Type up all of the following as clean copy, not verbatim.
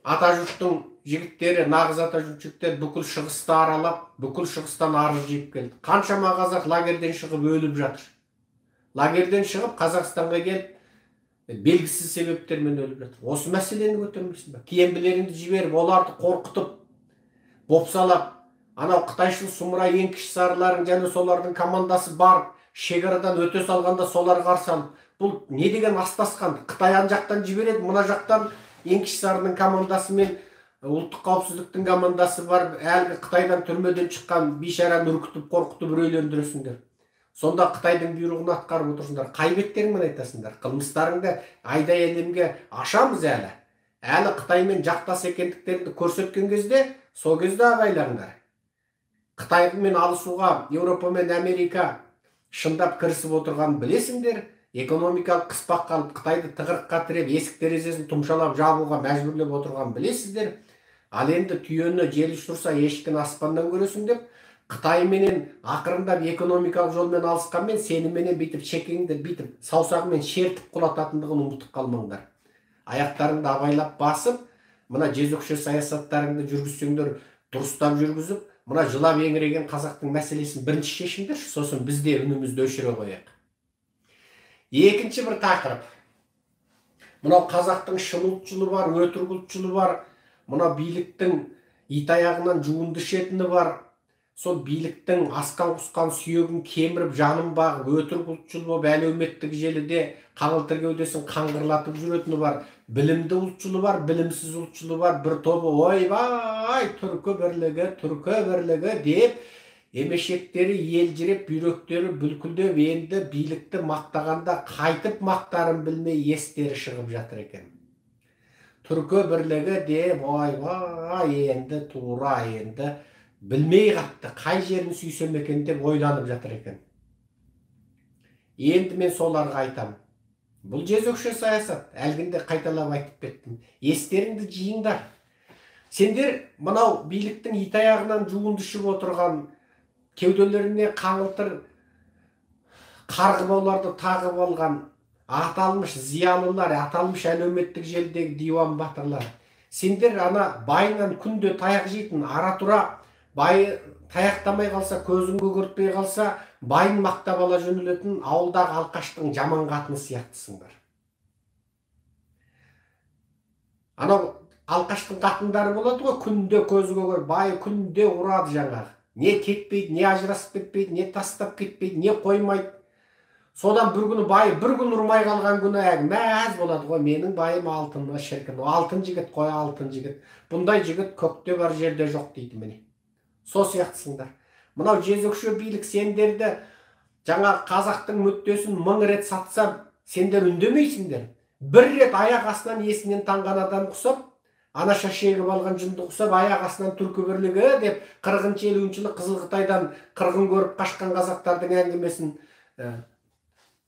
ата жұрттың жігіттері, нағыз ата жұрт жігіттері бүкіл шығысты аралап, бүкіл шығыстан арыз жиып келді. Қаншама қазақ лагерден шығып өліп жатыр. Лагерден шығып Қазақстанға келіп, белгісіз себептермен өліп жатыр. Осы мәселені көтермейсің ба? Киімдеріңді жіберіп, оларды қорқытып, бопсалап, анау қытайшыл сұмырай еңкіш сарыларың және солардың командасы бар, шекарадан өте салғанда солар қарсы алып, бұл не деген астасқан? Қытай ан жақтан жібереді, мына жақтан еңкіш сарының командасы мен ұлттық қауіпсіздіктің командасы бар, әлгі Қытайдан түрмеден шыққан бейшараны үркітіп, қорқытып үрейлендіресіңдер. Сонда Қытайдың бұйрығын атқарып отырсыңдар. Қай беттеріңмен айтасыңдар? Қылмыстарыңды айдай әлемге ашамыз әлі. Әлі Қытаймен жақтас екендіктеріңді көрсеткен кезде, сол кезде абайлаңдар. Қытаймен алысуға Еуропа мен Америка шындап кірісіп отырғанын білесіңдер. Экономикалық қыспаққа алып, Қытайды тығырыққа тіреп, есік терезесін тұмшалап жабуға мәжбүрлеп отырғанын білесіздер. Ал енді түйені жел ұшырса ешкіні аспаннан көресің деп, Қытайменен ақырындап экономикалық жолмен алысқанмен сеніменен бүйтіп шекеңді бүйтіп саусағымен шертіп құлататындығын ұмытып қалмаңдар. Аяқтарыңды абайлап басып, мына жезөкше саясаттарыңды жүргізсеңдер, дұрыстап жүргізіп, мына жылап еңіреген қазақтың мәселесін бірінші шешіңдерші, сосын біз де үнімізді өшіре қояйық. Екінші бір тақырып. Мынау қазақтың шын ұлтшылы бар, өтірік ұлтшылы бар, мынау биліктің ит аяғынан жуынды ішетіні бар, сол биліктің асқан құсқан сүйегін кеміріп жанын бағып, өтірік ұлтшыл болып әлеуметтік желіде қаңылтыр кеудесін қаңғырлатып жүретіні бар, білімді ұлтшылы бар, білімсіз ұлтшылы бар, бір тобы ойбай түркі бірлігі деп емешектері елжіреп, бүйректері бүлкілдеп, енді билікті мақтағанда қайтып мақтарын білмей естері шығып жатыр екен. Түркі бірлігі деп ойбай енді тура енді білмей қапты, қай жерін сүйсем екен деп ойланып жатыр екен. Енді мен соларға айтам. Бұл жезөкше саясат, әлгінде қайталап айтып кеттім. Естеріңді жиыңдар. Сендер мынау биліктің ит аяғынан жуынды ішіп отырған, кеуделеріне қаңылтыр қарғыбауларды тағып алған аталмыш зиялылар, аталмыш әлеуметтік желідегі диуан батырлар. Сендер ана байынан күнде таяқ жейтін, ара тұра бай таяқтамай қалса, көзін көгертпей қалса, байын мақтап ала жөнелетін ауылдағы алқаштың жаман қатыны сияқтысыңдар. Анау алқаштың қатындары болады ғой, күнде көзі көгер, бай күнде ұрады жаңағы. Не кетпейді, не ажырасып кетпейді, не тастап кетпейді, не қоймайды. Содан бір күні бай, бір күн ұрмай қалған күні мәз болады ғой, менің байым алтын, шіркін, алтын жігіт қой, алтын жігіт. Бұндай жігіт көкте бар, жерде жоқ дейді міне. Сол сияқтысыңдар. Мынау жезөкше билік сендерді жаңа қазақтың мүддесін 1000 рет сатса, сендер үндемейсіңдер. Бір рет аяқ астынан есінен танған адам құсап, ана шашегіп алған жынды құсап, аяқ астынан түркі бірлігі деп 40-50 жылы Қызыл Қытайдан қырғын көріп қашқан қазақтардың әңгімесін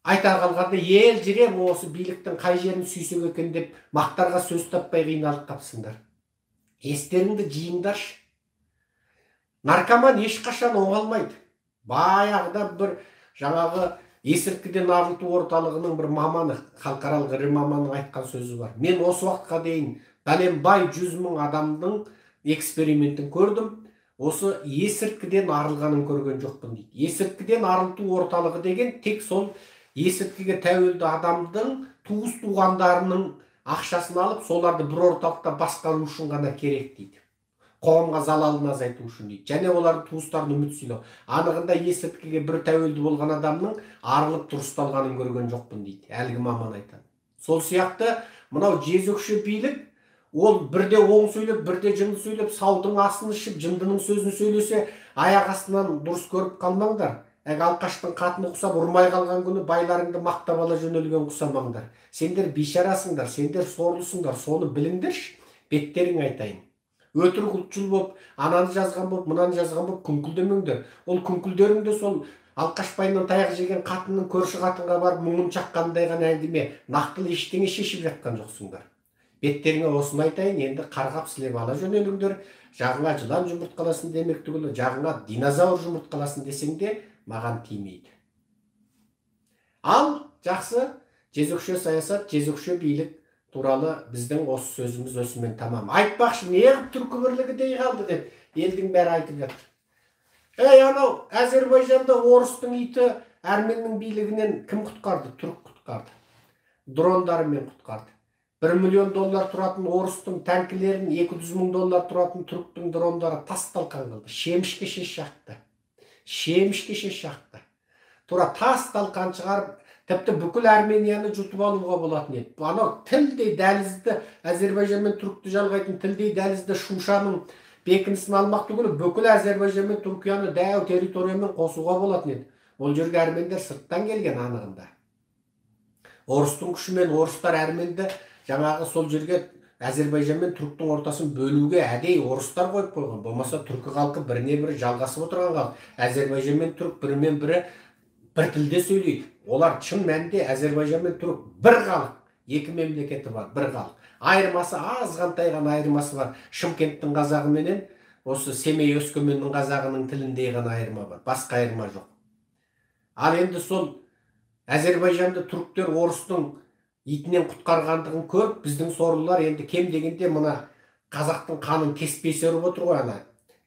айта қалғанда ел жүрем осы биліктің қай жерін сүйсек екен деп мақтарға сөз таппай қиналып қапсыңдар. Естеріңді жиыңдаршы. Наркоман ешқашан оңалмайды. Баяғыда бір жаңағы есірткіден арылту орталығының бір маманы, халықаралық ірі маманның айтқан сөзі бар. Мен осы уақытқа дейін бәленбай 100 000 адамның экспериментін көрдім. Осы есірткіден арылғанын көрген жоқпын дейді. Есірткіден арылту орталығы деген тек сол есірткіге тәуелді адамдың туыс туғандарының ақшасын алып, соларды бір орталықта басқару үшін ғана керек дейді. Қоғамға залалын азайту үшін дейді. Және олардың туыстарын үміт сыйлау. Анығында есірткіге бір тәуелді болған адамның арылып дұрысталғанын көрген жоқпын дейді. Әлгі маман айтады. Сол сияқты мынау жезөкше билік, ол бірде оң сөйлеп, бірде жынды сөйлеп, саудың асын ішіп, жындының сөзін сөйлесе, аяқ астынан дұрыс көріп қалмаңдар. Алқаштың қатыны құсап, ұрмай қалған күні байларыңды мақтап ала жөнелген құсамаңдар. Сендер бейшарасыңдар, сендер сорлысыңдар, соны біліңдерші, беттерің айтайын. Өтірік ұлтшыл болып, ананы жазған болып, мынаны жазған болып күңкілдемеңдер. Ол күңкілдеріңде сол алқашпайынан таяқ жеген қатынның көрші қатынға барып мұңын шаққандай ғана әңгіме, нақтылы ештеңе шешіп жатқан жоқсыңдар. Беттеріңе осыны айтайын, енді қарғап сілеп ала жөнеліңдер. Жағыңа жылан жұмыртқаласын демек түгілі, жағыңа динозавр жұмыртқаласын десең де маған тимейді. Ал жақсы, жезөкше саясат, жезөкше билік туралы біздің осы сөзіміз осымен тамам. Айтпақшы, неғып түркі бірлігі дей қалды деп елдің бәрі айтып жатыр. Анау Әзербайжанда орыстың иті әрменнің билігінен кім құтқарды? Түрік құтқарды. Дрондарымен құтқарды. 1 миллион доллар тұратын орыстың тәңкілерін, 200 мың доллар тұратын түріктің дрондары тас-талқан қылды. Шемішке шеш шақты. Шемішке шеш шақты. Тура тас-талқан шығарып, тіпті бүкіл Арменияны жұтып алуға болатын еді. Анау тілдей дәлізді, Әзербайжан мен түрікті жалғайтын тілдей дәлізді Шушаның бекінісін алмақ түгілі бүкіл Әзербайжан мен Түркияны дәу территориямен қосуға болатын еді. Ол жерге әрмендер сырттан келген анығында. Орыстың күшімен орыстар әрменді жаңағы сол жерге Әзербайжан мен түріктің ортасын бөлуге әдей орыстар қойып қойған. Болмаса түркі халқы біріне бірі жалғасып отырған халық. Әзербайжан мен түрік бірімен бірі бір тілде сөйлейді. Олар шын мәнінде Әзербайжан мен түрік бір халық, екі мемлекеті бар, бір халық. Айырмасы азғантай ғана айырмасы бар. Шымкенттің қазағы менен осы Семей Өскеменнің қазағының тіліндей ғана айырма бар. Басқа айырма жоқ. Ал енді сол Әзербайжанды түріктер орыстың итінен құтқарғандығын көріп, біздің сорлылар енді кем дегенде мына қазақтың қанын кеспей сөріп отыр ғой, ана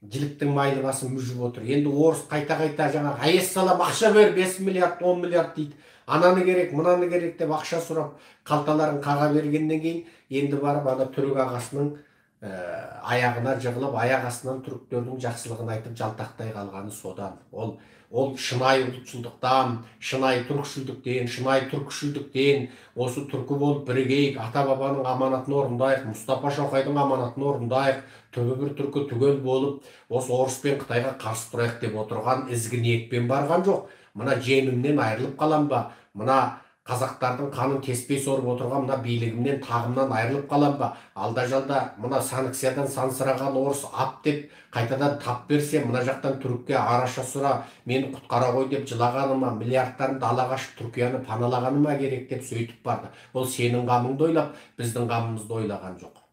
жіліктің майлы басын мүжіп отыр. Енді орыс қайта-қайта жаңағы аессалам ақша бер, 5 миллиард, 10 миллиард дейді. Ананы керек, мынаны керек деп ақша сұрап, қалталарын қаға бергеннен кейін, енді барып ана түрік ағасының аяғына жығылып, аяқ астынан түріктердің жақсылығын айтып жалтақтай қалғаны содан. Ол шынайы ұлтшылдықтан, шынайы түркшілдіктен, шынайы түркішілдіктен, осы түркі болып бірігейік, ата-бабаның аманатын орындайық, Мұстапа Шоқайдың аманатын орындайық, түбі бір түркі түгел болып, осы орыс пен Қытайға қарсы тұрайық деп отырған ізгі ниетпен барған жоқ. Мына жеңімнен айырылып қалам ба, мына қазақтардың қанын кеспей сорып отырған мына билігімнен, тағымнан айырылып қалам ба, алда-жалда мына санкциядан сансыраған орыс ап деп қайтадан тап берсе, мына жақтан түрікке араша сұра, мені құтқара ғой деп жылағаныма, миллиардтарымды ала қашып Түркияны паналағаныма керек деп сөйтіп барды. Ол сенің қамыңды ойлап, біздің қамымызды ойлаған жоқ.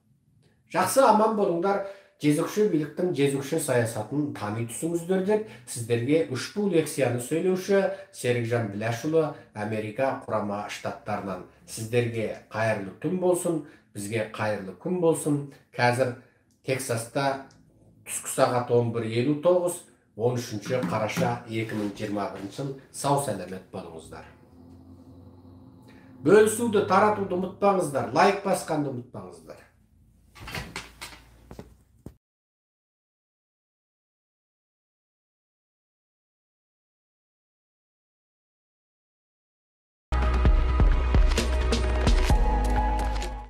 Жақсы, аман болыңдар. Жезөкше биліктің жезөкше саясатын тани түсіңіздер деп сіздерге үшбу лекцияны сөйлеуші Серікжан Біләшұлы Америка құрама штаттарынан. Сіздерге қайырлы түн болсын, бізге қайырлы күн болсын. Қазір Тексаста түскі сағат 11:59, 13 қараша 2021 жыл. Сау сәлемет болыңыздар. Бөлісуді, таратуды ұмытпаңыздар, лайк басқанды ұмытпаңыздар.